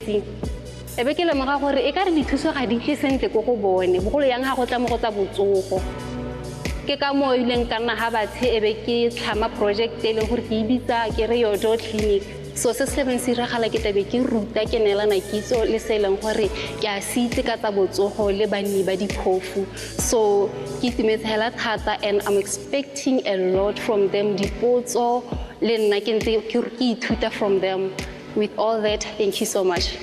ebe ke lemoga gore e ka re dithuso ga di tle sentle ko go bone bogolo yang ga go tla mo go tsa botsogo ke ka mo ileng ka nna ga batshe ebe ke tlhama project e leng gore ke e bitsa ke re yojo clinic so se se beng se iragala ke tabe ke ruta ke neelana kitso le se leng gore ke a se itse ka tsa botsogo le banni ba diphofu so ke itumetse hela thata and I'm expecting a lot from them dipotso le nna ke ntse ke ithuta from them. With all that, thank you so much.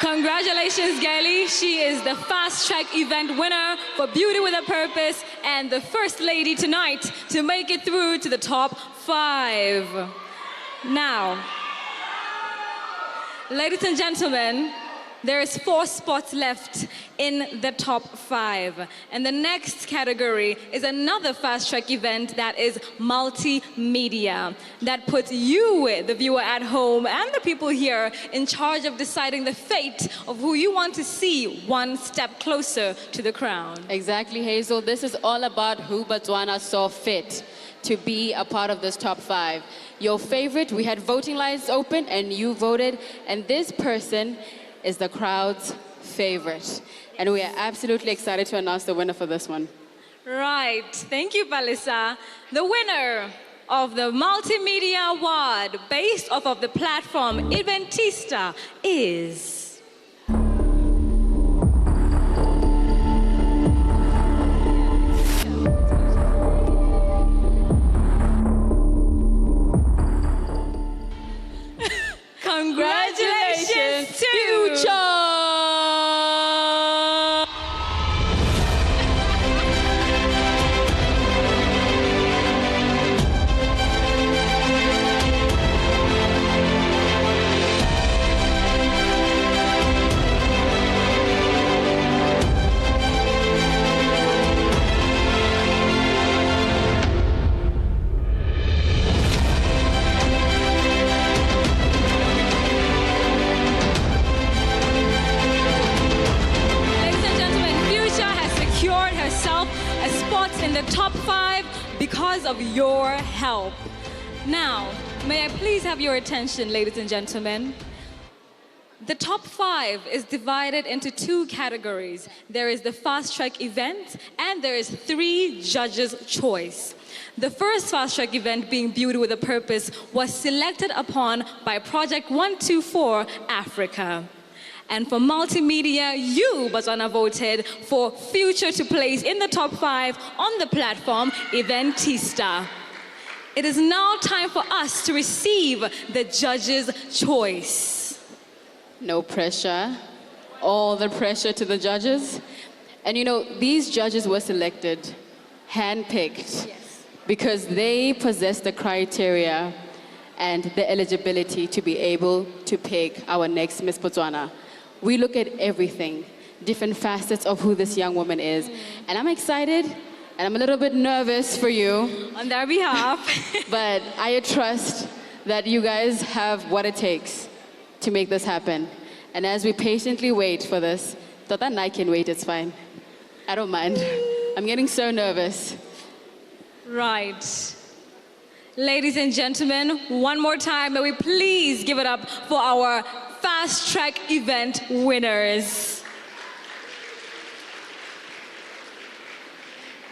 Congratulations, Girly. She is the fast track event winner for Beauty with a Purpose and the first lady tonight to make it through to the top 5. Now, ladies and gentlemen, there's 4 spots left in the top 5. And the next category is another fast track event that is multimedia. That puts you, the viewer at home, and the people here in charge of deciding the fate of who you want to see one step closer to the crown. Exactly, Hazel. This is all about who Batswana saw fit to be a part of this top 5. Your favorite, we had voting lines open and you voted, and this person is the crowd's favorite. And we are absolutely excited to announce the winner for this one. Right, thank you, Palesa. The winner of the Multimedia Award based off of the platform Eventista is... Congratulations, Future! In the top 5 because of your help. Now, may I please have your attention, ladies and gentlemen? The top 5 is divided into 2 categories. There is the fast track event and there is 3 judges' choice. The first fast track event, being Beauty with a Purpose, was selected upon by Project 124 Africa. And for multimedia, you, Batswana, voted for Future to place in the top 5 on the platform Eventista. It is now time for us to receive the judges' choice. No pressure. All the pressure to the judges. And you know, these judges were selected, handpicked, because they possess the criteria and the eligibility to be able to pick our next Miss Botswana. We look at everything, different facets of who this young woman is. And I'm excited, and I'm a little bit nervous for you. On their behalf. But I trust that you guys have what it takes to make this happen. And as we patiently wait for this, Tata and I can wait, it's fine. I don't mind. I'm getting so nervous. Right. Ladies and gentlemen, one more time, may we please give it up for our fast track event winners.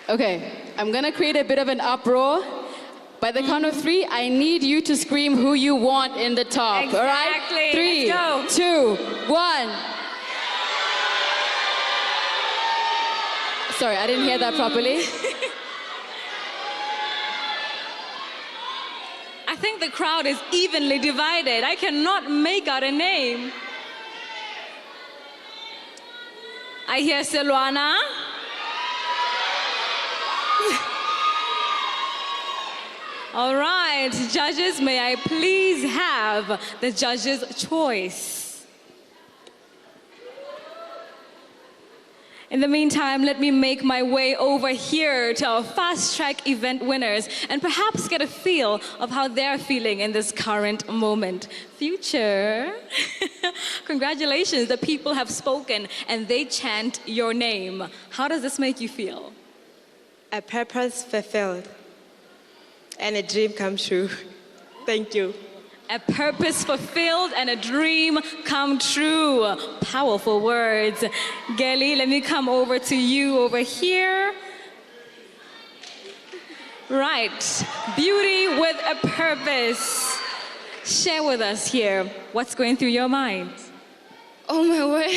Okay, I'm gonna create a bit of an uproar. By the count of 3, I need you to scream who you want in the top, exactly. All right? 3, Let's go. 2, 1. Sorry, I didn't hear that properly. I think the crowd is evenly divided. I cannot make out a name. I hear Selwana. All right, judges, may I please have the judges' choice? In the meantime, let me make my way over here to our fast track event winners and perhaps get a feel of how they're feeling in this current moment. Future, congratulations, the people have spoken and they chant your name. How does this make you feel? A purpose fulfilled and a dream come true. Thank you. A purpose fulfilled and a dream come true. Powerful words. Girly, let me come over to you over here. Right. Beauty with a purpose. Share with us here what's going through your mind. Oh my word.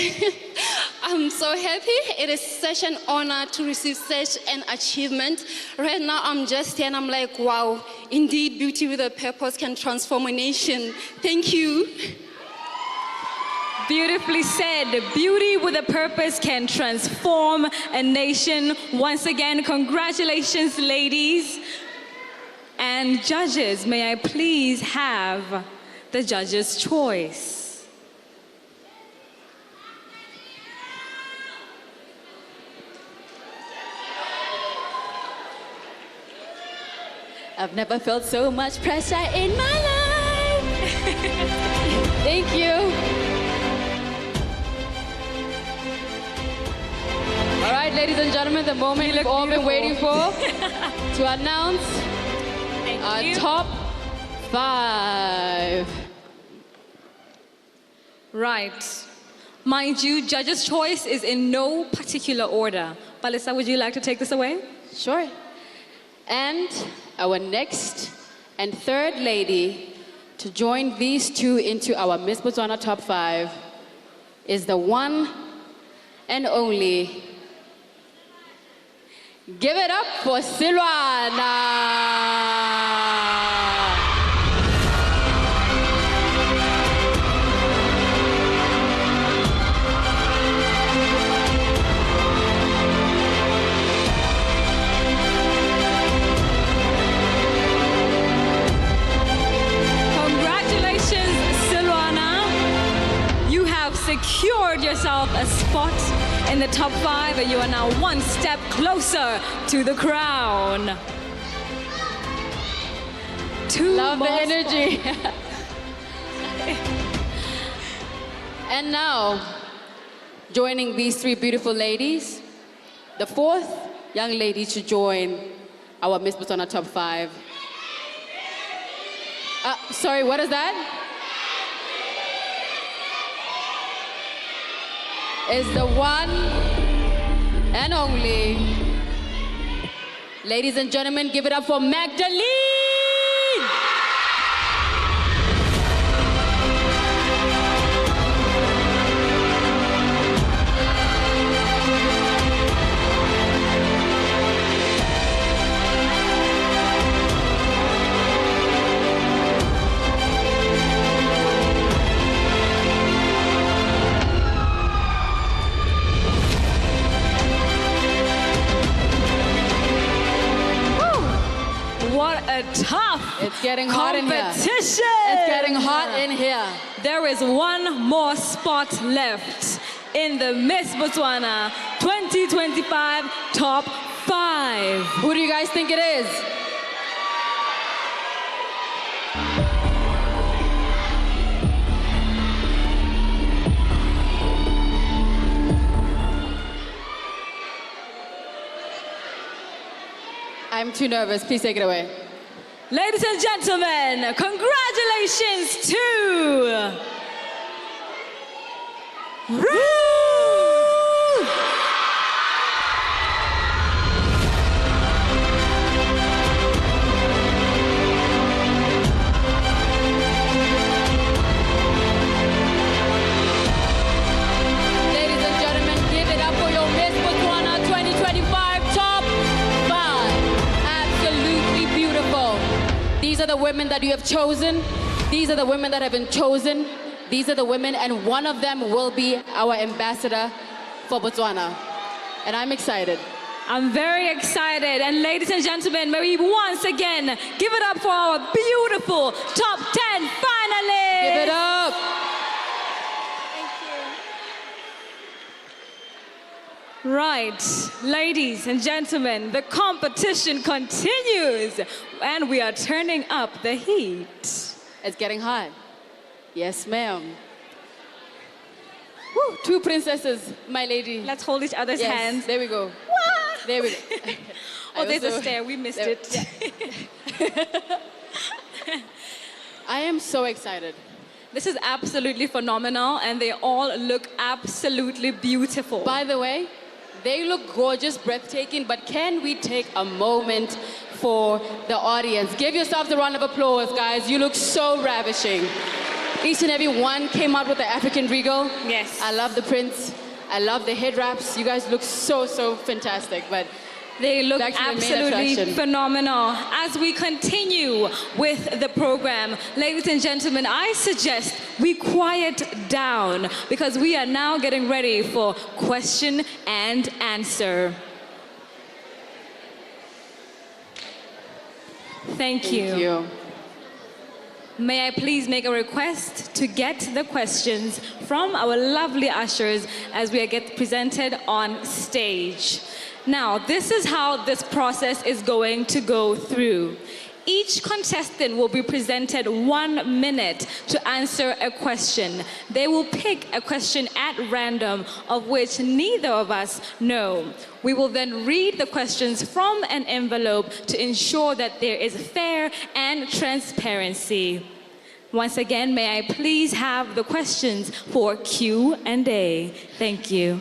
I'm so happy. It is such an honor to receive such an achievement. Right now, I'm just here and I'm like, wow, indeed, beauty with a purpose can transform a nation. Thank you. Beautifully said. Beauty with a purpose can transform a nation. Once again, congratulations, ladies. And judges, may I please have the judge's choice? I've never felt so much pressure in my life. Thank you. All right, ladies and gentlemen, the moment we've all been waiting for to announce our top 5. Right. Mind you, judge's choice is in no particular order. Palesa, would you like to take this away? Sure. And our next and third lady to join these two into our Miss Botswana top 5 is the one and only. Give it up for Selwana. Secured yourself a spot in the top 5, and you are now one step closer to the crown. Love the energy. And now, joining these 3 beautiful ladies, the 4th young lady to join our Miss Botswana top 5. Sorry, what is that? Is the one and only. Ladies and gentlemen, give it up for Magdalene! What a tough It's getting hot in here. competition. It's getting hot in here. There is one more spot left in the Miss Botswana 2025 top 5. Who do you guys think it is? I'm too nervous. Please take it away. Ladies and gentlemen, congratulations to Ruth! Ladies and gentlemen, give it up for your Miss Botswana 2025 top 5. Absolutely beautiful. These are the women that you have chosen. These are the women that have been chosen. These are the women, and one of them will be our ambassador for Botswana. And I'm excited. I'm very excited. And ladies and gentlemen, may we once again give it up for our beautiful top 10 finalists. Give it up. Right, ladies and gentlemen, the competition continues and we are turning up the heat. It's getting hot. Yes, ma'am. Woo, 2 princesses, my lady. Let's hold each other's Yes, hands. there we go. There we go. Oh, there's a stair. We missed it. I am so excited. This is absolutely phenomenal, and they all look absolutely beautiful. By the way, they look gorgeous, breathtaking, but can we take a moment for the audience? Give yourselves a round of applause, guys. You look so ravishing. Each and every one came out with the African regal. Yes. I love the prints. I love the head wraps. You guys look so, so fantastic. But they look back to the main absolutely attraction. phenomenal. As we continue with the program, ladies and gentlemen, I suggest we quiet down because we are now getting ready for question and answer. Thank you. May I please make a request to get the questions from our lovely ushers as we get presented on stage. Now, this is how this process is going to go through. Each contestant will be presented 1 minute to answer a question. They will pick a question at random of which neither of us know. We will then read the questions from an envelope to ensure that there is fair and transparency. Once again, may I please have the questions for Q&A. Thank you.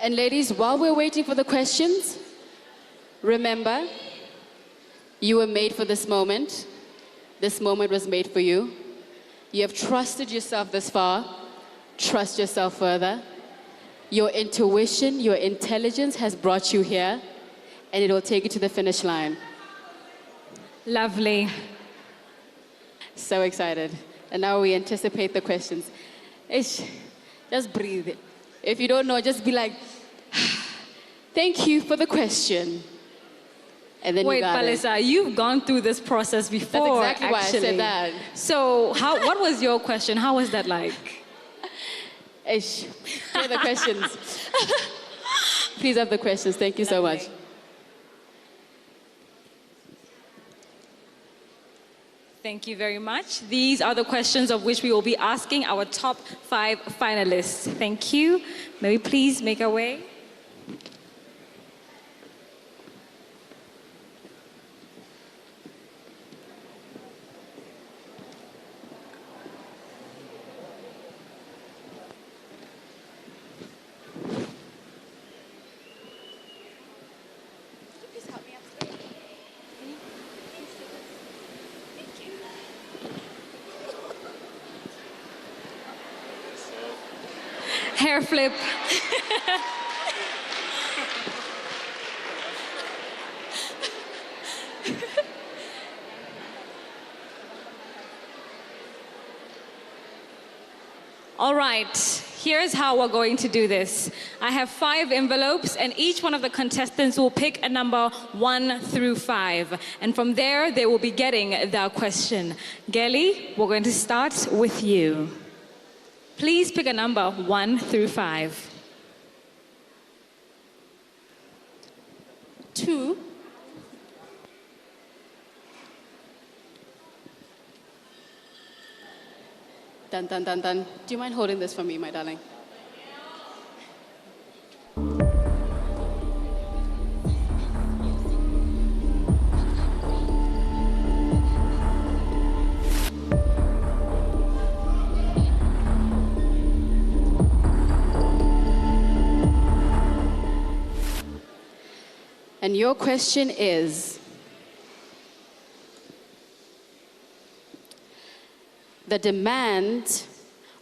And ladies, while we're waiting for the questions, remember, you were made for this moment. This moment was made for you. You have trusted yourself this far. Trust yourself further. Your intuition, your intelligence has brought you here, and it will take you to the finish line. Lovely. So excited. And now we anticipate the questions. Ish, just breathe. If you don't know, just be like, thank you for the question. And then wait, you got Palesa, you've gone through this process before. That's exactly actually. why I said that. So, what was your question? How was that like? Ish, here are the questions. Please have the questions. Thank you so much. Thank you very much. These are the questions of which we will be asking our top 5 finalists. Thank you. May we please make our way? Hair flip. All right, here's how we're going to do this. I have 5 envelopes, and each one of the contestants will pick a number 1 through 5. And from there, they will be getting the question. Girly, we're going to start with you. Please pick a number 1 through 5. 2. Dun, dun, dun, dun. Do you mind holding this for me, my darling? And your question is, the demand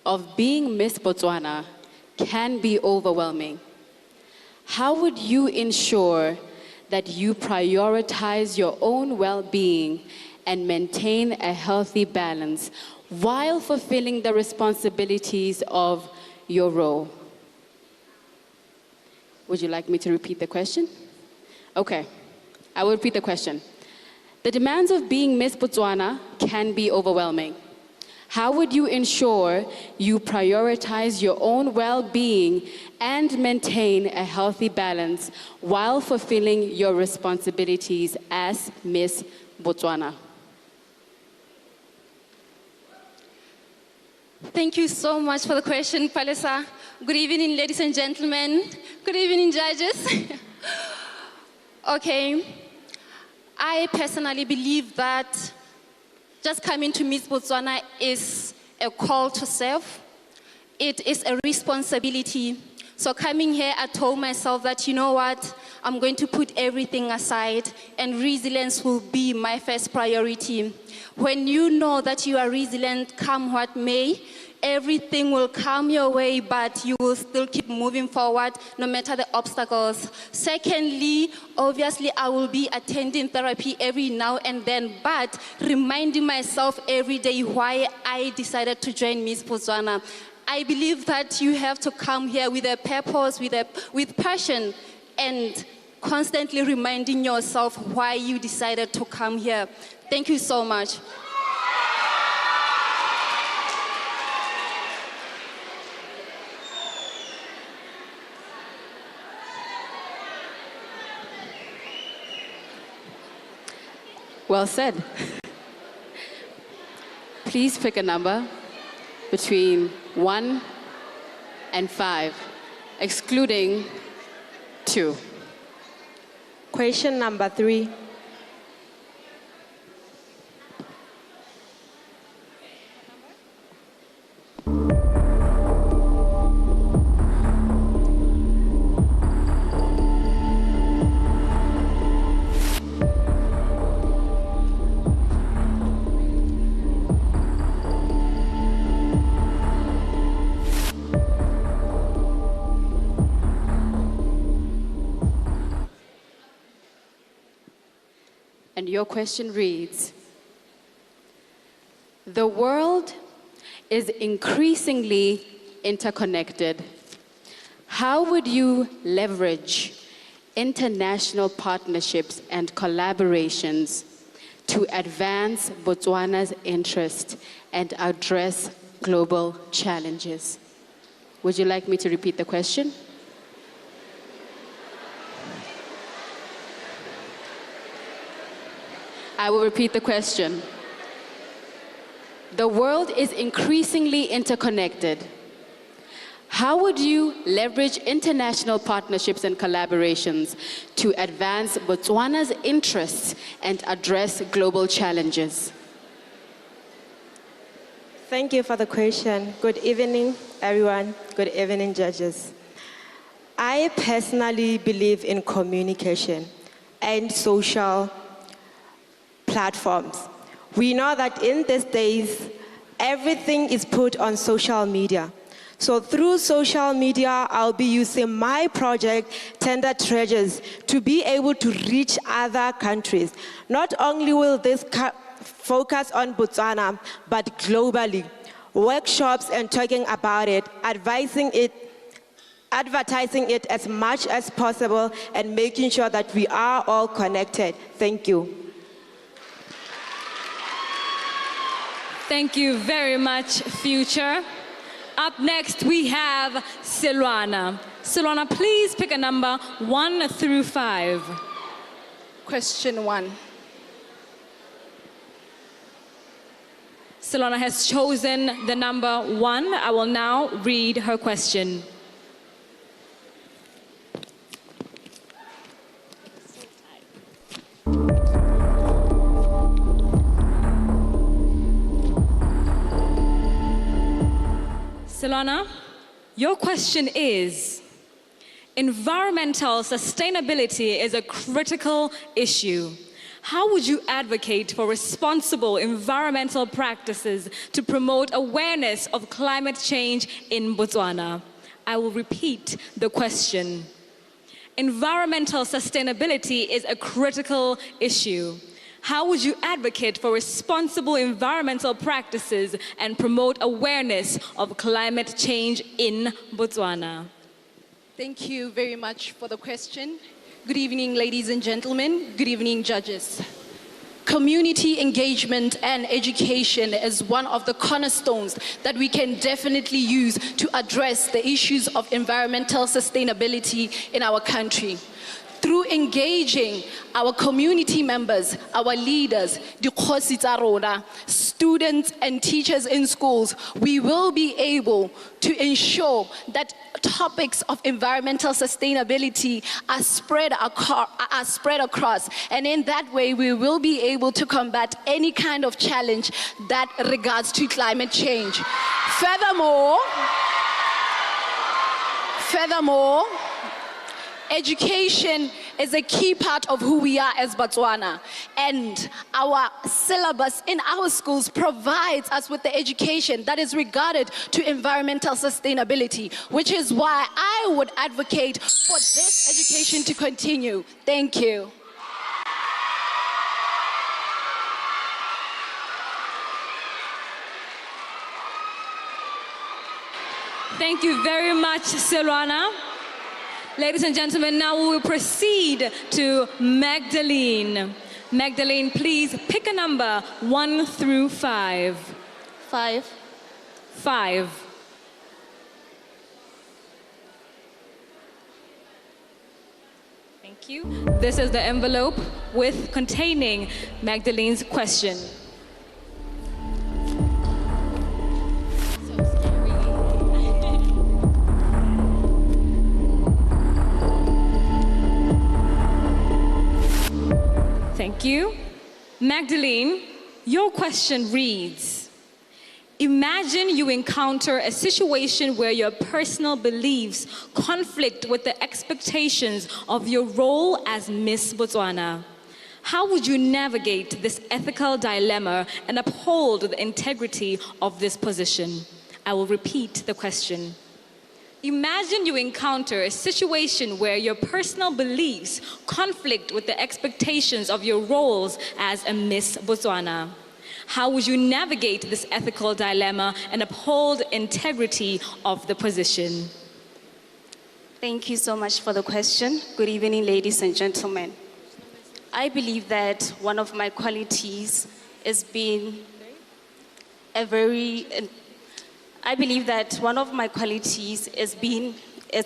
of being Miss Botswana can be overwhelming. How would you ensure that you prioritize your own well-being and maintain a healthy balance while fulfilling the responsibilities of your role? Would you like me to repeat the question? Okay, I will repeat the question. The demands of being Miss Botswana can be overwhelming. How would you ensure you prioritize your own well-being and maintain a healthy balance while fulfilling your responsibilities as Miss Botswana? Thank you so much for the question, Palesa. Good evening, ladies and gentlemen. Good evening, judges. Okay, I personally believe that just coming to Miss Botswana is a call to serve. It is a responsibility. So coming here, I told myself that, you know what, I'm going to put everything aside and resilience will be my first priority. When you know that you are resilient, come what may, everything will come your way, but you will still keep moving forward no matter the obstacles. Secondly, obviously, I will be attending therapy every now and then, but reminding myself every day why I decided to join Miss Botswana. I believe that you have to come here with a purpose, with passion, and constantly reminding yourself why you decided to come here. Thank you so much. Well said. Please pick a number between 1 and 5, excluding 2. Question number 3. And your question reads, the world is increasingly interconnected. How would you leverage international partnerships and collaborations to advance Botswana's interest and address global challenges? Would you like me to repeat the question? I will repeat the question. The world is increasingly interconnected. How would you leverage international partnerships and collaborations to advance Botswana's interests and address global challenges? Thank you for the question. Good evening, everyone. Good evening, judges. I personally believe in communication and social platforms. We know that in these days, everything is put on social media. So through social media, I'll be using my project, Tender Treasures, to be able to reach other countries. Not only will this focus on Botswana, but globally. Workshops and talking about it, advising it, advertising it as much as possible, and making sure that we are all connected. Thank you. Thank you very much, Future. Up next, we have Selwana. Selwana, please pick a number 1 through 5. Question 1. Selwana has chosen the number 1. I will now read her question. Selwana, your question is, environmental sustainability is a critical issue. How would you advocate for responsible environmental practices to promote awareness of climate change in Botswana? I will repeat the question. Environmental sustainability is a critical issue. How would you advocate for responsible environmental practices and promote awareness of climate change in Botswana? Thank you very much for the question. Good evening, ladies and gentlemen. Good evening, judges. Community engagement and education is one of the cornerstones that we can definitely use to address the issues of environmental sustainability in our country. Through engaging our community members, our leaders, dikgosi tsa rona, students and teachers in schools, we will be able to ensure that topics of environmental sustainability are spread across. And in that way, we will be able to combat any kind of challenge that regards to climate change. Furthermore, education is a key part of who we are as Batswana. And our syllabus in our schools provides us with the education that is regarded to environmental sustainability, which is why I would advocate for this education to continue. Thank you. Thank you very much, Selwana. Ladies and gentlemen, now we will proceed to Magdalene. Magdalene, please pick a number 1 through 5. 5. 5. Thank you. This is the envelope containing Magdalene's question. Thank you. Magdalene, your question reads, imagine you encounter a situation where your personal beliefs conflict with the expectations of your role as Miss Botswana. How would you navigate this ethical dilemma and uphold the integrity of this position? I will repeat the question. Imagine you encounter a situation where your personal beliefs conflict with the expectations of your roles as a Miss Botswana. How would you navigate this ethical dilemma and uphold integrity of the position? Thank you so much for the question. Good evening, ladies and gentlemen. I believe that one of my qualities is being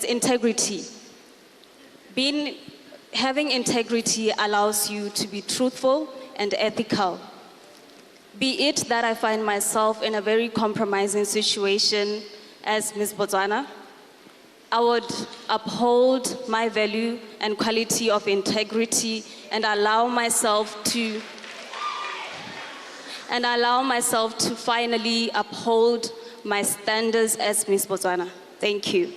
integrity. Having integrity allows you to be truthful and ethical. Be it that I find myself in a very compromising situation as Miss Botswana, I would uphold my value and quality of integrity and allow myself to finally uphold my standards as Miss Botswana. Thank you.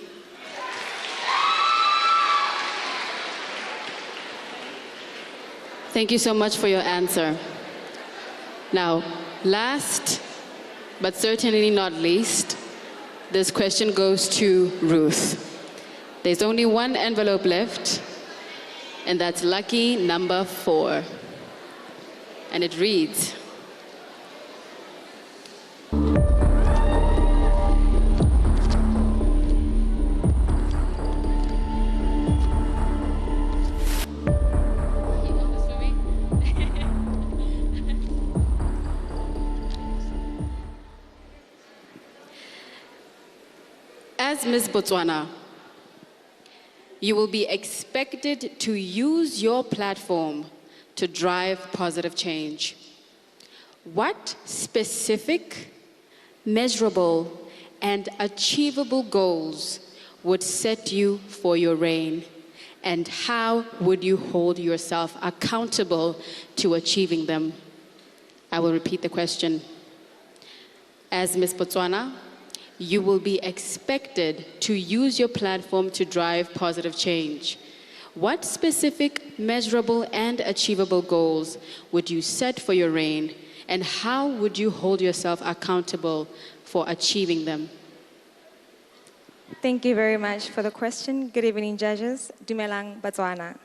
Thank you so much for your answer. Now, last but certainly not least, this question goes to Ruth. There's only one envelope left, and that's lucky number 4. And it reads, as Miss Botswana, you will be expected to use your platform to drive positive change. What specific, measurable, and achievable goals would set you for your reign? And how would you hold yourself accountable to achieving them? I will repeat the question. As Miss Botswana, you will be expected to use your platform to drive positive change. What specific, measurable, and achievable goals would you set for your reign, and how would you hold yourself accountable for achieving them? Thank you very much for the question. Good evening, judges. Dumelang Batswana.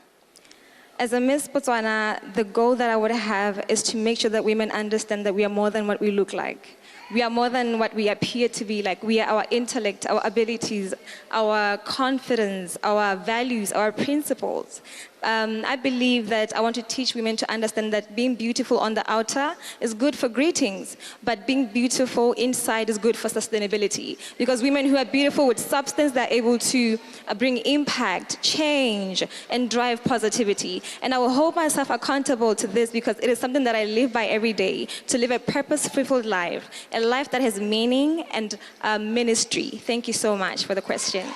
As a Miss Botswana, the goal that I would have is to make sure that women understand that we are more than what we look like. We are more than what we appear to be like. We are our intellect, our abilities, our confidence, our values, our principles. I believe that I want to teach women to understand that being beautiful on the outer is good for greetings, but being beautiful inside is good for sustainability. Because women who are beautiful with substance, they're able to bring impact, change, and drive positivity. And I will hold myself accountable to this because it is something that I live by every day, to live a purpose-fulfilled life, a life that has meaning and ministry. Thank you so much for the question.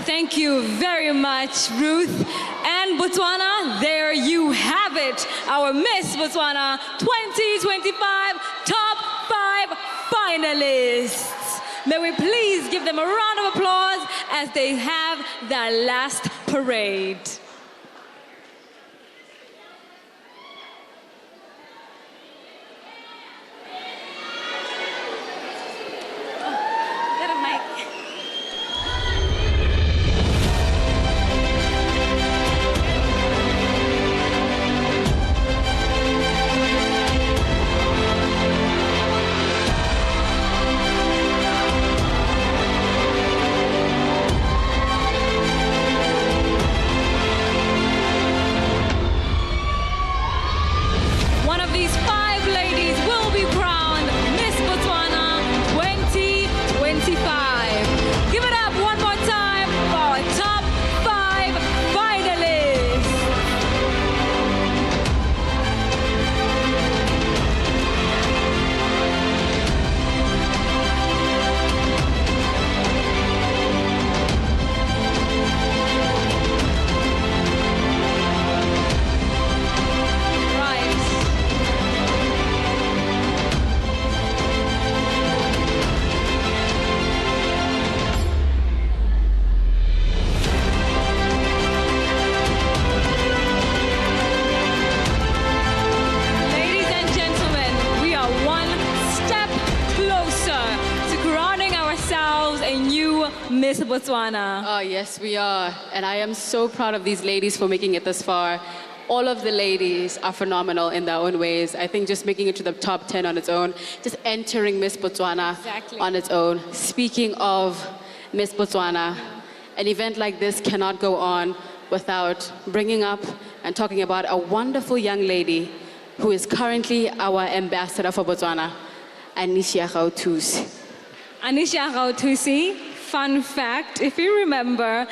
Thank you very much, Ruth. And Botswana, there you have it. Our Miss Botswana 2025 Top 5 finalists. May we please give them a round of applause as they have their last parade. Miss Botswana. Oh, yes, we are. And I am so proud of these ladies for making it this far. All of the ladies are phenomenal in their own ways. I think just making it to the top 10 on its own, just entering Miss Botswana on its own. Speaking of Miss Botswana, an event like this cannot go on without bringing up and talking about a wonderful young lady who is currently our ambassador for Botswana, Anisha Gauthusi. Anisha Gauthusi, fun fact, if you remember,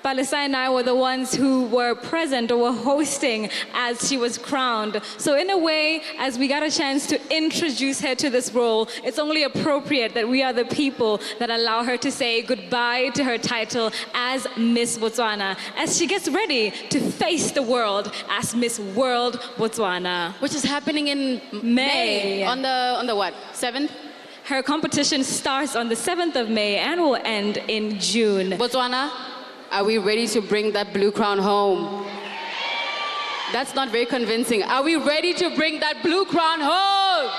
Palesa and I were the ones who were present or were hosting as she was crowned. So in a way, as we got a chance to introduce her to this role, it's only appropriate that we are the people that allow her to say goodbye to her title as Miss Botswana, as she gets ready to face the world as Miss World Botswana. Which is happening in May. On the what, 7th? Her competition starts on the 7th of May and will end in June. Botswana, are we ready to bring that blue crown home? That's not very convincing. Are we ready to bring that blue crown home?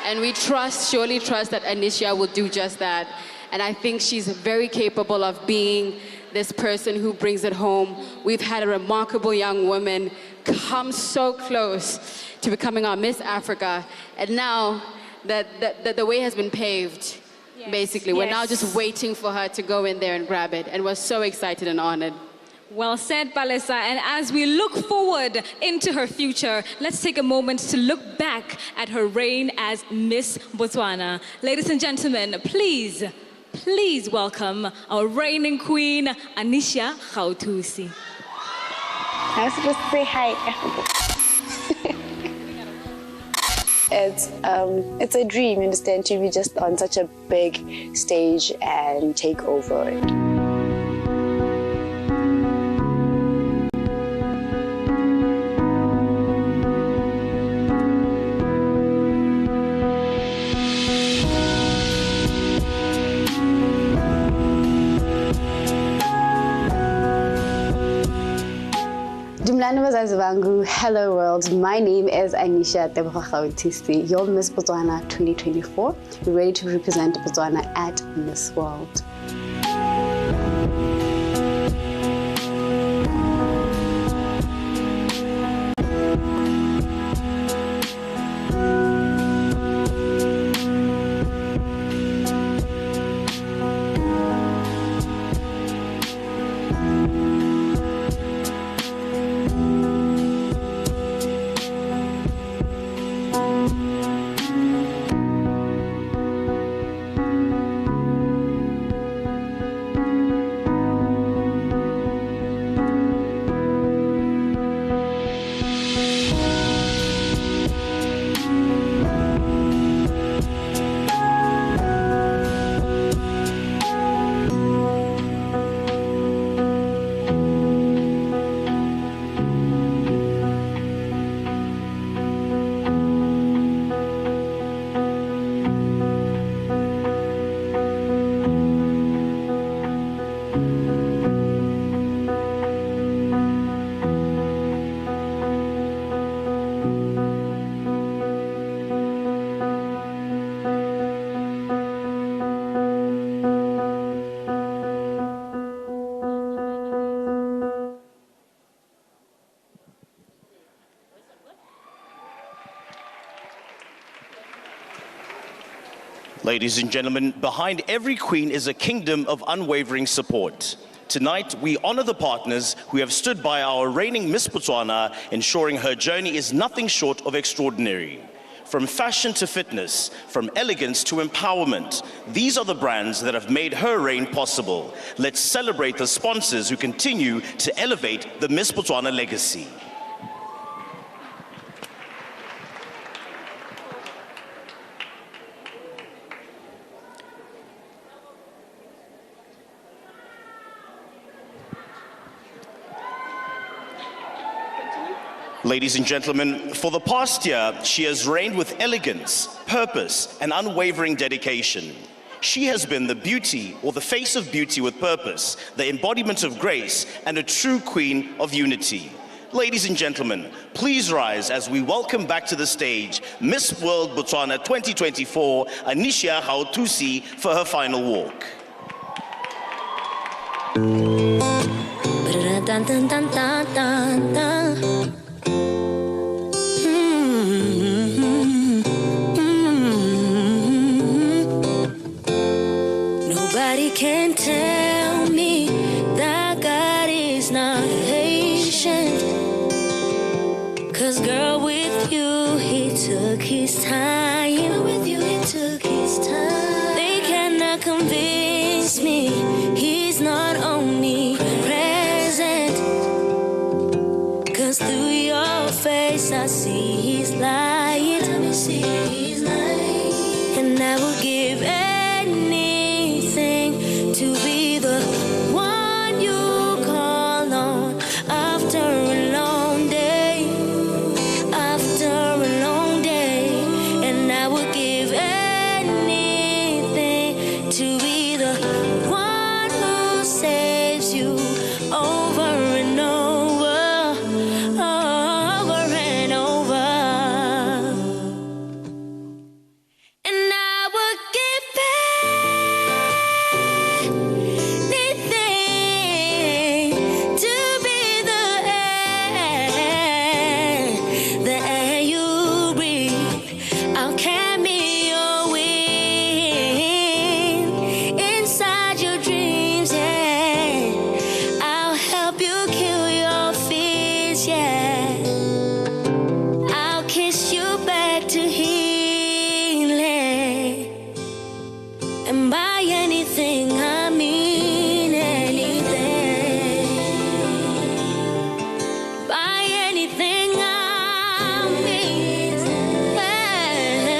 And we surely trust that Anisha will do just that. And I think she's very capable of being this person who brings it home. We've had a remarkable young woman come so close to becoming our Miss Africa. And now that the way has been paved, basically. We're now just waiting for her to go in there and grab it. And we're so excited and honored. Well said, Palesa. And as we look forward into her future, let's take a moment to look back at her reign as Miss Botswana. Ladies and gentlemen, please welcome our reigning queen, Anisha Gauthusi. I'm supposed to say hi. It's a dream, you understand, to be just on such a big stage and take over. Hello world, my name is Anisha Gauthusi, your Miss Botswana 2024. We're ready to represent Botswana at Miss World. Ladies and gentlemen, behind every queen is a kingdom of unwavering support. Tonight, we honor the partners who have stood by our reigning Miss Botswana, ensuring her journey is nothing short of extraordinary. From fashion to fitness, from elegance to empowerment, these are the brands that have made her reign possible. Let's celebrate the sponsors who continue to elevate the Miss Botswana legacy. Ladies and gentlemen, for the past year, she has reigned with elegance, purpose, and unwavering dedication. She has been the beauty, or the face of beauty with purpose, the embodiment of grace, and a true queen of unity. Ladies and gentlemen, please rise as we welcome back to the stage Miss World Botswana 2024, Anisha Hautusi, for her final walk. Nobody can tell me that God is not patient. 'Cause girl, with you, he took his time. With you, he took his time. They cannot convince me he's not omnipresent. 'Cause through your face, I see his light. Let me see his light. And I will give anything to be the one you call on after a long day, after a long day. And I would give anything to be the one who saves you over and over, over and over. And I would give anything to be the air you breathe. I'll carry your wind inside your dreams, yeah. I'll help you kill your fears, yeah. I'll kiss you back to healing. And by anything, I mean anything. By anything, I mean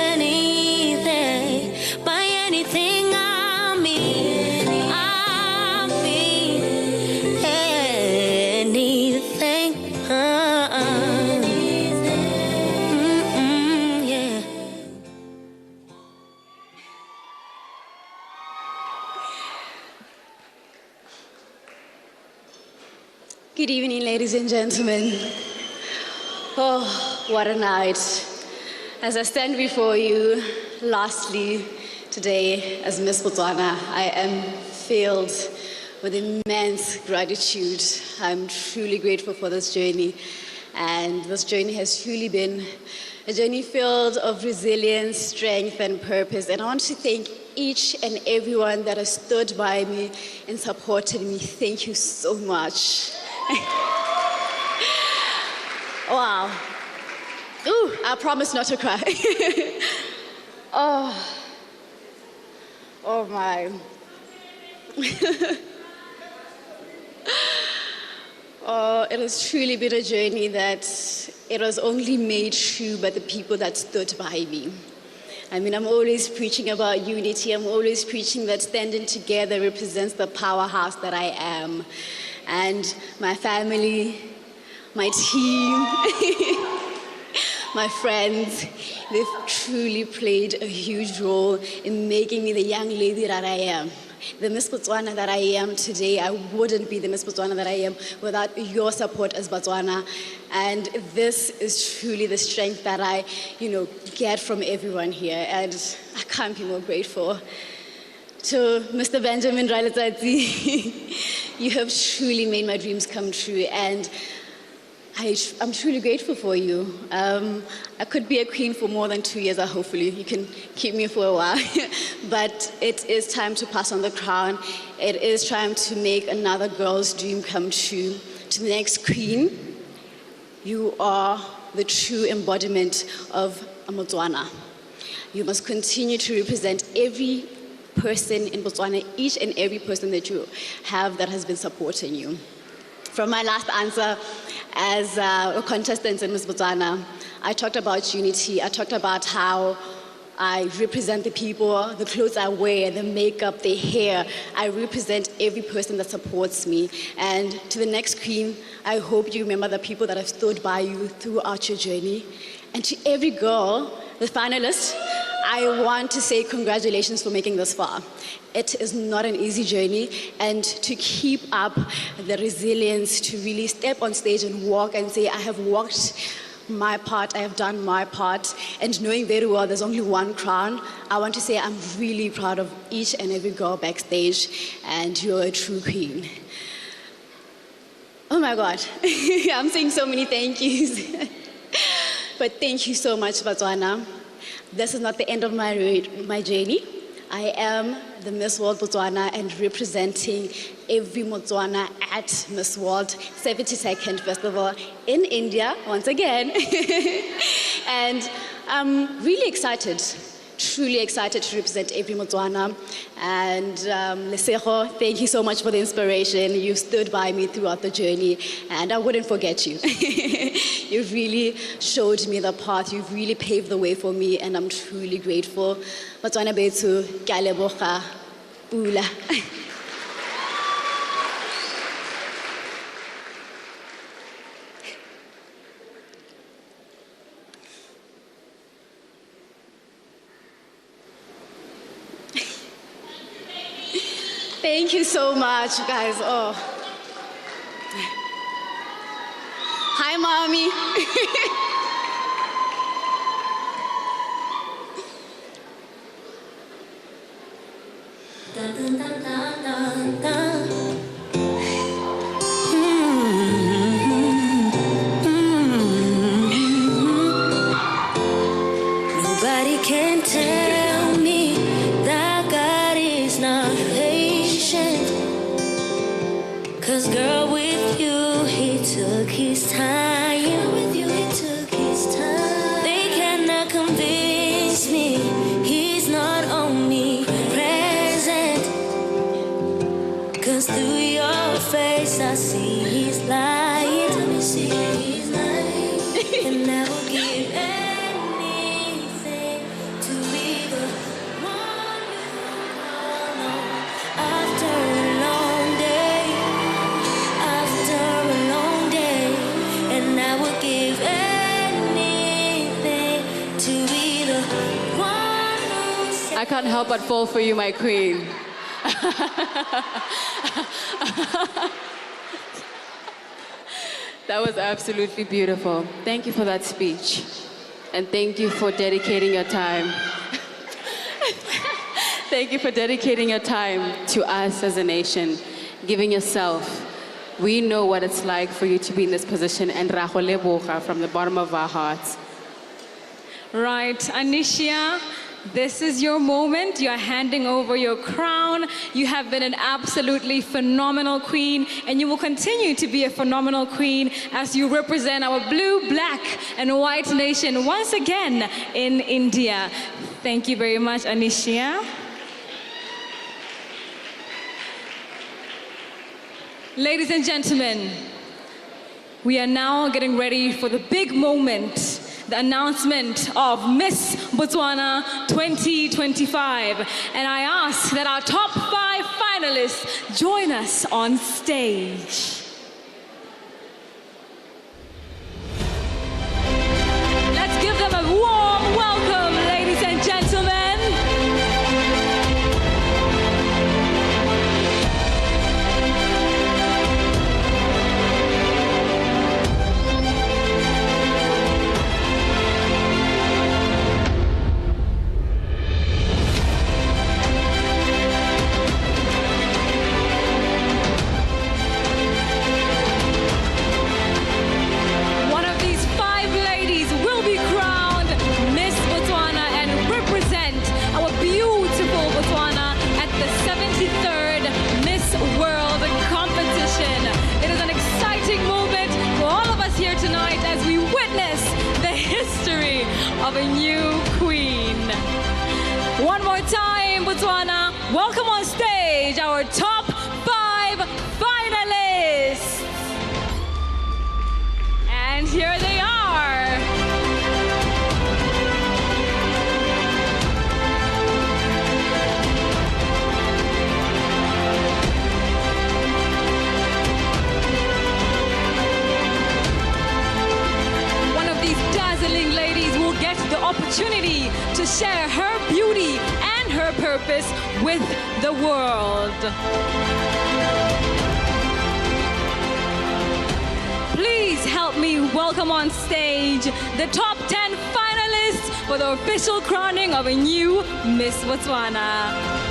anything. By anything, I mean anything. Yeah. Good evening, ladies and gentlemen. Oh, what a night. As I stand before you, lastly, today as Miss Botswana, I am filled with immense gratitude. I'm truly grateful for this journey. And this journey has truly been a journey filled of resilience, strength, and purpose. And I want to thank each and everyone that has stood by me and supported me. Thank you so much. Wow. Ooh, I promise not to cry. Oh my. Oh, it has truly been a journey that it was only made true by the people that stood by me. I mean, I'm always preaching about unity. I'm always preaching that standing together represents the powerhouse that I am. And my family, my team, my friends, they've truly played a huge role in making me the young lady that I am. The Miss Botswana that I am today, I wouldn't be the Miss Botswana that I am without your support as Botswana. And this is truly the strength that I, get from everyone here. And I can't be more grateful. To Mr. Benjamin Railatati, you have truly made my dreams come true. And I'm truly grateful for you. I could be a queen for more than 2 years, hopefully. You can keep me for a while. But it is time to pass on the crown. It is time to make another girl's dream come true. To the next queen, you are the true embodiment of a Botswana. You must continue to represent every person in Botswana, each and every person that you have that has been supporting you. From my last answer as a contestant in Miss Botswana, I talked about unity. I talked about how I represent the people, the clothes I wear, the makeup, the hair. I represent every person that supports me. And to the next queen, I hope you remember the people that have stood by you throughout your journey. And to every girl, the finalist, I want to say congratulations for making this far. It is not an easy journey, and to keep up the resilience, to really step on stage and walk and say, I have walked my part, I have done my part, and knowing very well there's only one crown, I want to say I'm really proud of each and every girl backstage, and you're a true queen. Oh my God, I'm saying so many thank yous. But thank you so much, Batswana. This is not the end of my journey. I am the Miss World Botswana and representing every Botswana at Miss World 72nd Festival in India once again. And I'm really excited, truly excited to represent every Botswana. And Lesego, thank you so much for the inspiration. You stood by me throughout the journey, and I wouldn't forget you. You really showed me the path. You really paved the way for me, and I'm truly grateful. Batswana bethu, Gaelebale, pula. Thank you so much, guys. Oh. Hi, Mommy. Nobody can tell me that God is not patient. 'Cause girl, with you, he took his time. With you, he took his time. They cannot convince me he's not omnipresent. 'Cause through your face, I see he's lying. Let me see he's lying. And I will give anything to be the one you call on. After a long day, after a long day, and I will give anything to be the one who I can't help but fall for you, my queen. That was absolutely beautiful. Thank you for that speech. And thank you for dedicating your time. Thank you for dedicating your time to us as a nation, giving yourself. We know what it's like for you to be in this position, and Rago leboga from the bottom of our hearts. Right, Anisha, this is your moment. You're handing over your crown. You have been an absolutely phenomenal queen, and you will continue to be a phenomenal queen as you represent our blue, black, and white nation once again in India. Thank you very much, Anisha. Ladies and gentlemen, we are now getting ready for the big moment, the announcement of Miss Botswana 2025. And I ask that our top 5 finalists join us on stage. Let's give them a warm welcome, ladies and gentlemen. of a new queen. One more time, Botswana, welcome on stage our top 5 finalists. And here they are. Dazzling ladies will get the opportunity to share her beauty and her purpose with the world. Please help me welcome on stage the top 10 finalists for the official crowning of a new Miss Botswana.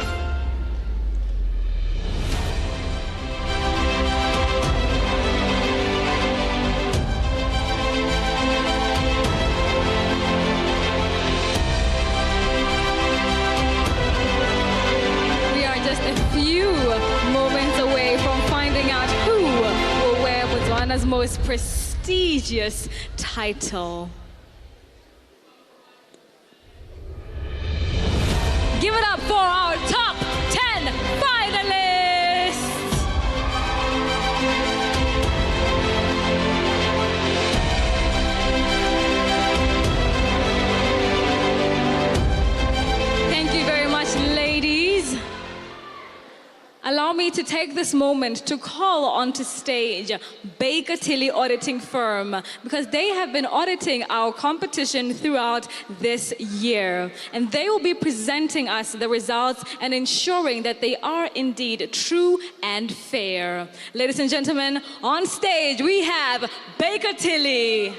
Moments away from finding out who will wear Botswana's most prestigious title. Give it up for our top 10 finalists. Thank you very much, ladies. Allow me to take this moment to call onto stage Baker Tilly Auditing Firm, because they have been auditing our competition throughout this year. And they will be presenting us the results and ensuring that they are indeed true and fair. Ladies and gentlemen, on stage we have Baker Tilly.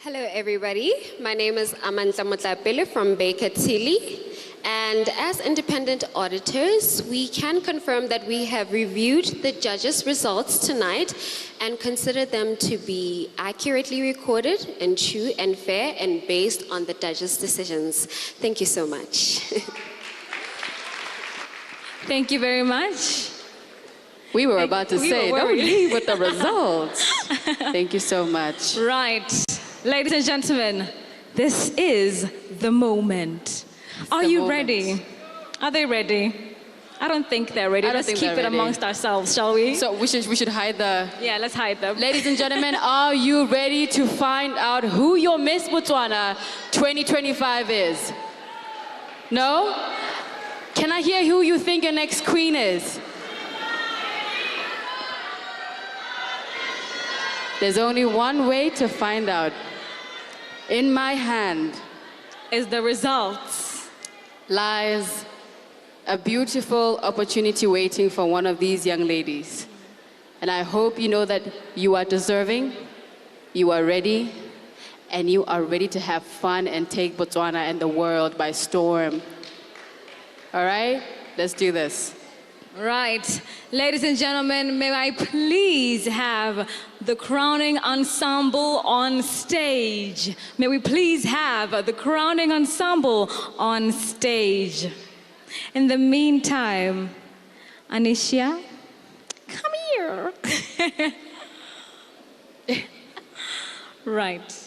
Hello everybody, my name is Amantla Motlapele from Baker Tilly, and as independent auditors, we can confirm that we have reviewed the judges' results tonight and consider them to be accurately recorded and true and fair and based on the judges' decisions. Thank you so much. Thank you very much. We were about to say, don't leave with the results. Thank you so much. Right. Ladies and gentlemen, this is the moment. Are you ready? Are they ready? I don't think they're ready. Let's keep it amongst ourselves, shall we? So we should hide the... Yeah, let's hide them. Ladies and gentlemen, are you ready to find out who your Miss Botswana 2025 is? No? Can I hear who you think your next queen is? There's only one way to find out. In my hand is the results. Lies a beautiful opportunity waiting for one of these young ladies. And I hope you know that you are deserving, you are ready, and you are ready to have fun and take Botswana and the world by storm. All right? Let's do this. Right. Ladies and gentlemen, may I please have the crowning ensemble on stage. May we please have the crowning ensemble on stage. In the meantime, Anisha, come here. Right.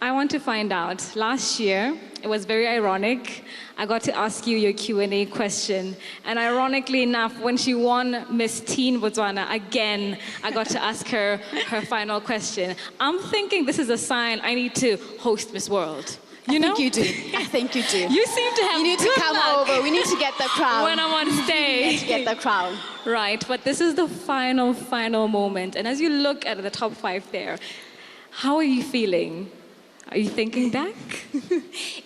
I want to find out, last year, it was very ironic. I got to ask you your Q&A question. And ironically enough, when she won Miss Teen Botswana, again, I got to ask her her final question. I'm thinking this is a sign I need to host Miss World. You know? I think you do. I think you do. You seem to have You need to come over. We need to get the crown. When I'm on stage. We need to get the crown. Right, but this is the final moment. And as you look at the top 5 there, how are you feeling? Are you thinking back?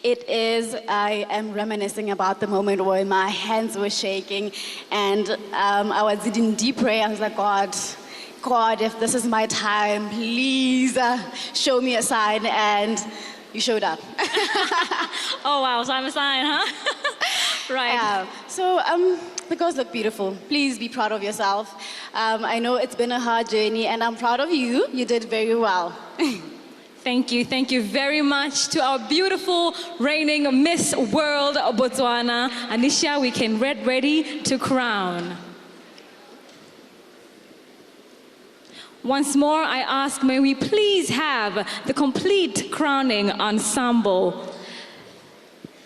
It is. I am reminiscing about the moment where my hands were shaking and I was in deep prayer. I was like, God, if this is my time, please show me a sign. And you showed up. Oh, wow, so I'm a sign, huh? Right. Yeah. So the girls look beautiful. Please be proud of yourself. I know it's been a hard journey, and I'm proud of you. You did very well. Thank you very much to our beautiful reigning Miss World Botswana. Anisha, we can get ready to crown. Once more, I ask, may we please have the complete crowning ensemble.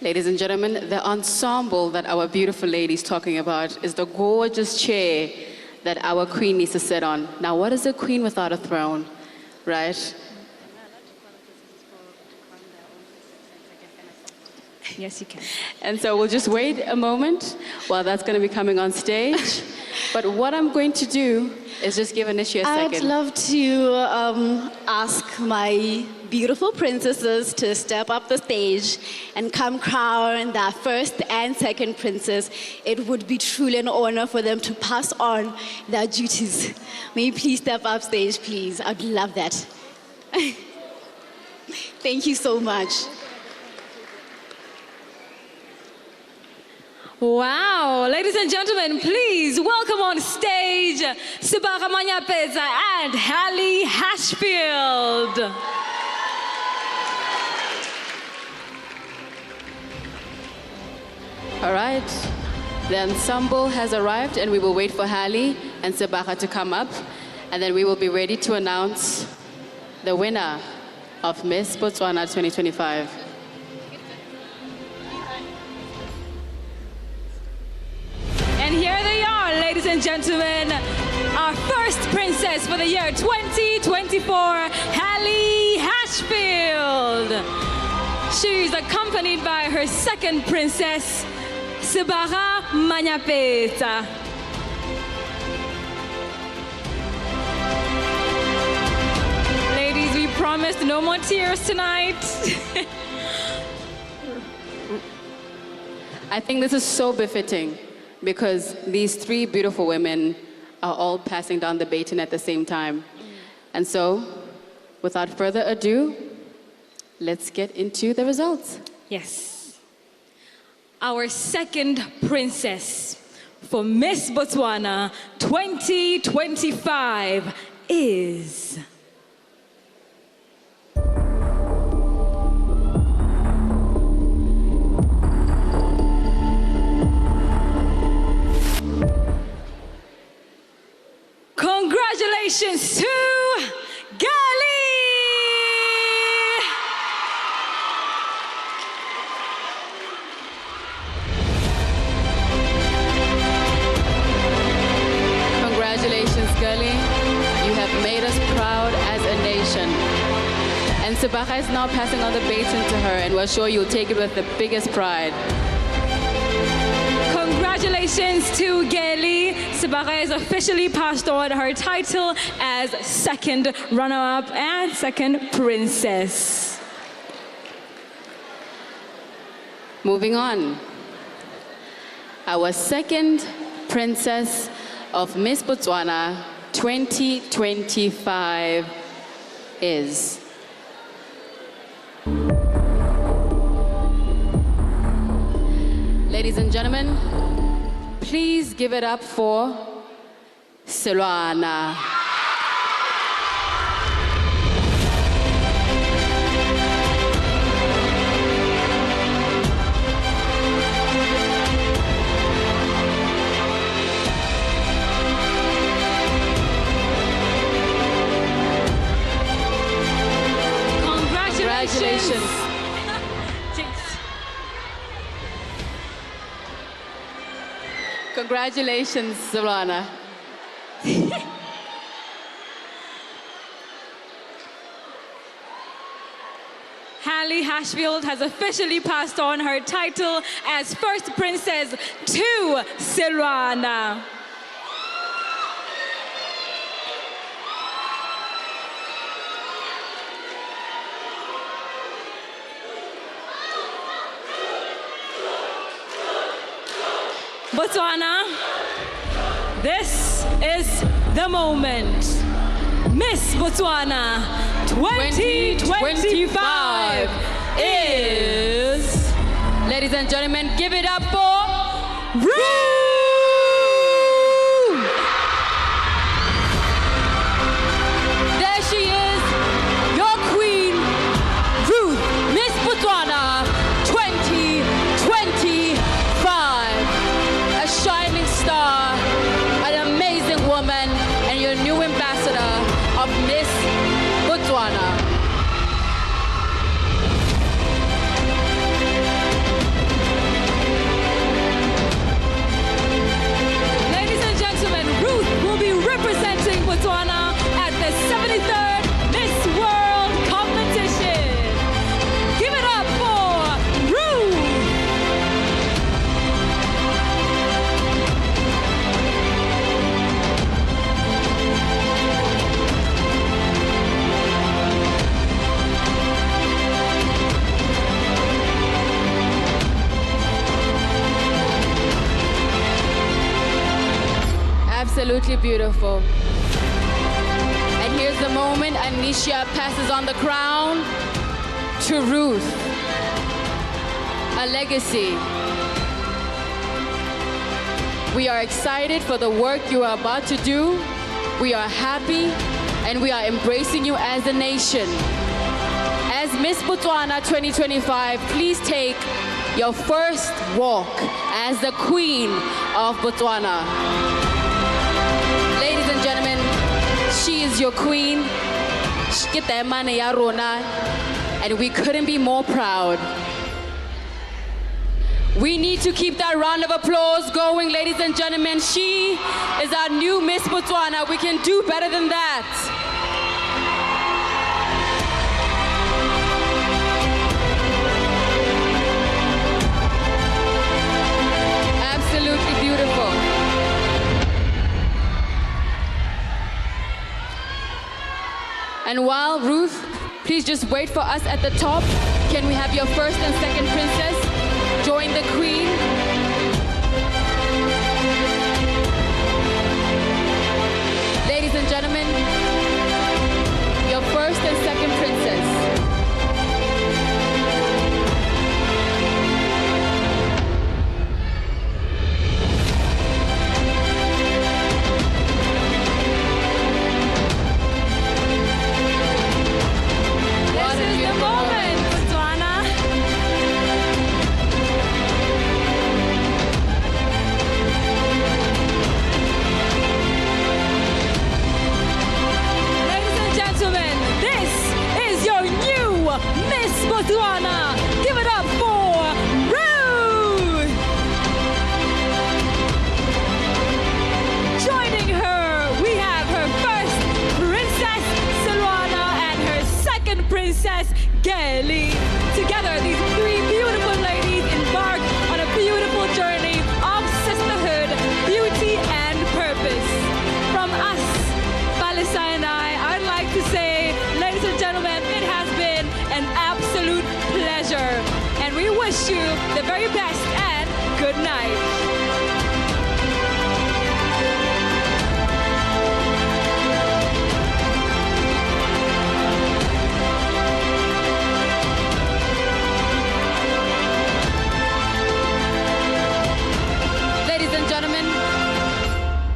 Ladies and gentlemen, the ensemble that our beautiful lady is talking about is the gorgeous chair that our queen needs to sit on. Now, what is a queen without a throne, right? Yes, you can. And so we'll just wait a moment while that's going to be coming on stage. But what I'm going to do is just give Anisha a second. I'd love to ask my beautiful princesses to step up the stage and come crown their first and second princess. It would be truly an honor for them to pass on their duties. May you please step up stage, please? I'd love that. Thank you so much. Wow, ladies and gentlemen, please welcome on stage Sebaka Manyapeza and Hallie Hashfield. All right, the ensemble has arrived and we will wait for Hallie and Sebaka to come up, and then we will be ready to announce the winner of Miss Botswana 2025. And here they are, ladies and gentlemen, our first princess for the year 2024, Hallie Hashfield. She's accompanied by her second princess, Sebaka Manyapeza. Ladies, we promised no more tears tonight. I think this is so befitting, because these three beautiful women are all passing down the baton at the same time. And so, without further ado, let's get into the results. Yes. Our second princess for Miss Botswana 2025 is... Congratulations to Girly! Congratulations, Girly. You have made us proud as a nation. And Sebaka is now passing on the baton to her, and we're sure you'll take it with the biggest pride. Congratulations to Girly. Sebaka has officially passed on her title as second runner-up and second princess. Moving on. Our second princess of Miss Botswana 2025 is... Ladies and gentlemen, please give it up for Selwana. Congratulations. Congratulations, Selwana. Hallie Hashfield has officially passed on her title as first princess to Selwana. Botswana, this is the moment. Miss Botswana 2025 is, ladies and gentlemen, give it up for Ruth! There she is, your queen, Ruth, Miss Botswana 2025. A shining star, an amazing woman, and your new ambassador of Miss Botswana. Ladies and gentlemen, Ruth will be representing Botswana at the 73rd Miss World competition. Give it up for Ruth! Absolutely beautiful. And here's the moment Anisha passes on the crown to Ruth. A legacy. We are excited for the work you are about to do. We are happy and we are embracing you as a nation. As Miss Botswana 2025, please take your first walk as the Queen of Botswana. Ladies and gentlemen, she is your queen. And we couldn't be more proud. We need to keep that round of applause going, ladies and gentlemen. She is our new Miss Botswana. We can do better than that. Absolutely beautiful. And while Ruth, please just wait for us at the top. Can we have your first and second princess join the queen? Ladies and gentlemen, your first and second princess. Botswana, give it up for Ruth! Joining her, we have her first Princess Selwana and her second Princess Girly. Together, these three beautiful ladies embark on a beautiful journey of sisterhood, beauty, and purpose. From us, Palesa and I'd like to say, ladies and gentlemen, it has been an absolute pleasure. And we wish you the very best and good night. Ladies and gentlemen,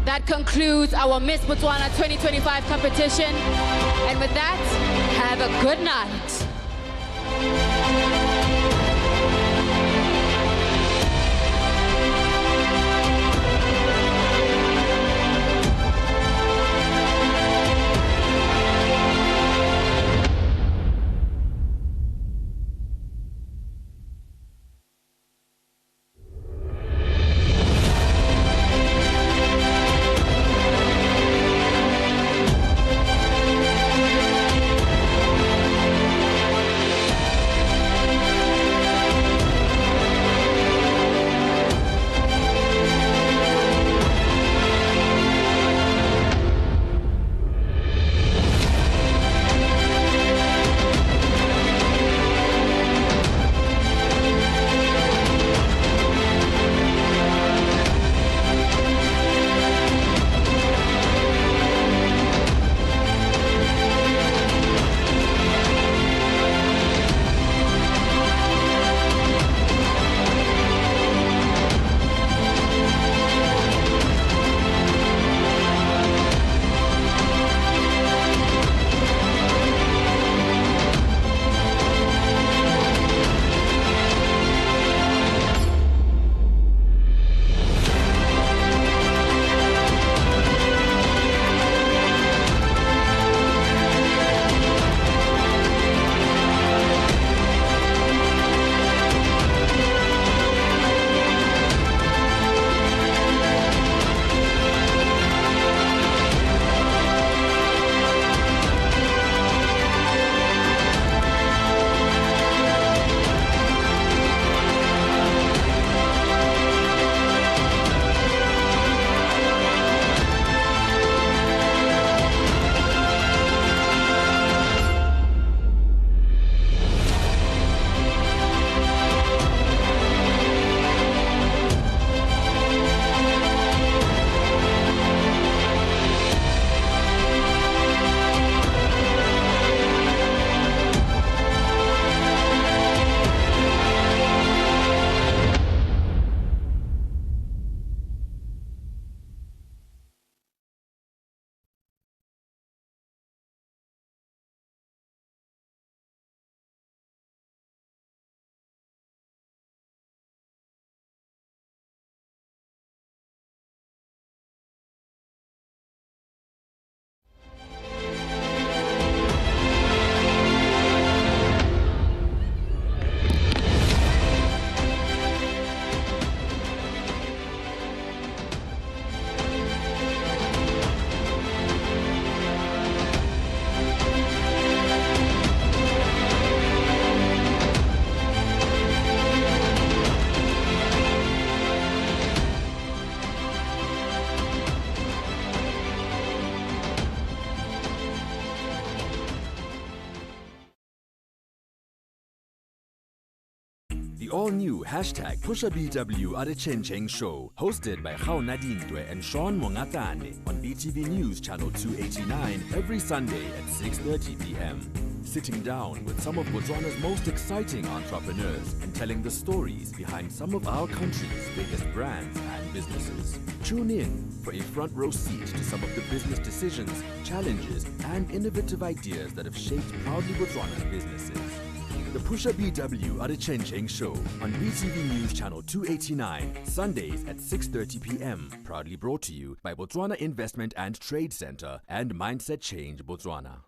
that concludes our Miss Botswana 2025 competition. And with that, have a good night. The all-new hashtag PushaBW at a Cheng show, hosted by Khao Nadindwe and Sean Mongatane on BTV News Channel 289 every Sunday at 6:30 p.m. Sitting down with some of Botswana's most exciting entrepreneurs and telling the stories behind some of our country's biggest brands and businesses. Tune in for a front row seat to some of the business decisions, challenges, and innovative ideas that have shaped proudly Botswana businesses. The PushaBW at a Cheng show on BTV News Channel 289, Sundays at 6:30 p.m. Proudly brought to you by Botswana Investment and Trade Centre and Mindset Change Botswana.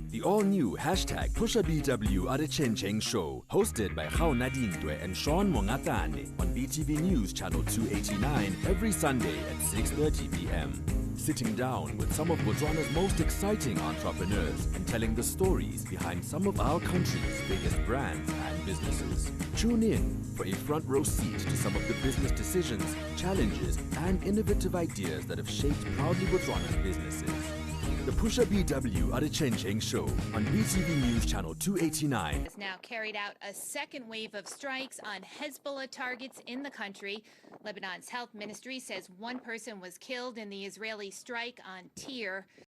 The all-new hashtag PushaBW at a Cheng show, hosted by Khao Nadindwe and Sean Mongatane on BTV News Channel 289 every Sunday at 6:30 p.m. Sitting down with some of Botswana's most exciting entrepreneurs and telling the stories behind some of our country's biggest brands and businesses. Tune in for a front row seat to some of the business decisions, challenges, and innovative ideas that have shaped proudly Botswana businesses. The PushaBW at a Cheng show on BTV News Channel 289 has now carried out a second wave of strikes on Hezbollah targets in the country. Lebanon's health ministry says one person was killed in the Israeli strike on Tyre.